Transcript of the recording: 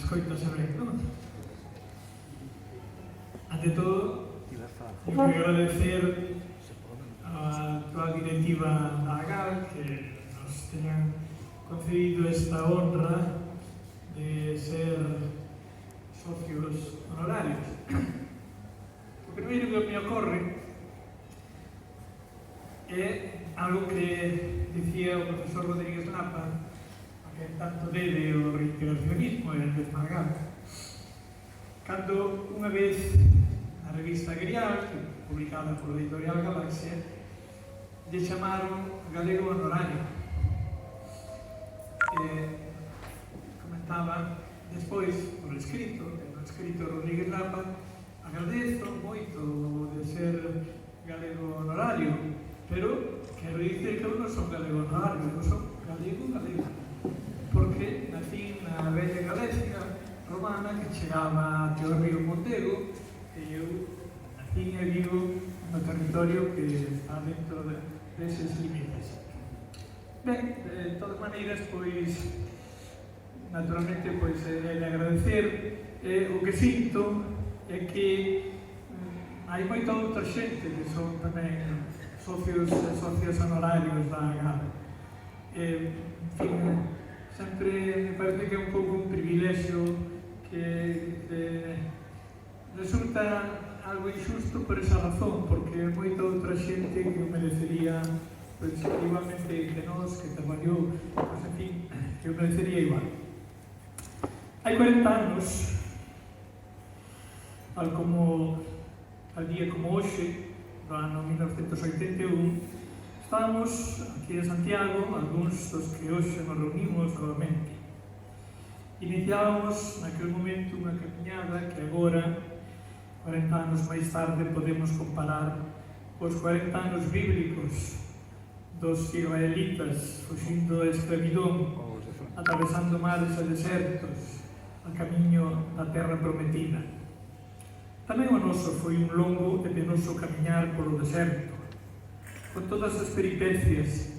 escoitase ben, non? Ante todo, quero agradecer a actual directiva da AGAL que nos teñan concedido esta honra de ser socios honorarios. O primeiro que me ocorre é algo que dicía o profesor Rodríguez Lapa, a que tanto debe o reintegracionismo e a desmargar. Cando unha vez a revista Grial, publicada por Editorial Galaxia, lle chamaron galego honorario. Comentaba despois por escrito, no escrito Rodríguez Lapa, agradezo moito de ser galego honorario, pero quero dicir que eu non son galego honorario, eu son galego, porque nací na bella Galicia romana que chegaba até o río Mondego e eu nací e vivo no territorio que está dentro deses límites. Ben, de todas maneiras, pois, naturalmente, pois, é de agradecer. O que sinto é que hai moita outra xente que son tamén socios e socias honorarios da AGAL. En fin, sempre me parece que é un pouco un privilexio que resulta algo injusto por esa razón, porque moita outra xente que o merecería, pois, igualmente que nós, que traballou, pois, en fin, que o merecería igual. Hai 40 anos, tal día como hoxe, no ano 1981, estábamos aquí en Santiago, algúns dos que hoxe nos reunimos novamente. Iniciábamos naquele momento unha camiñada que agora, 40 anos máis tarde, podemos comparar os 40 anos bíblicos dos israelitas fuxindo da escravidón, atravesando mares e desertos, a camiño da terra prometida. Tamén o noso foi un longo e penoso camiñar polo deserto, con todas as peripecias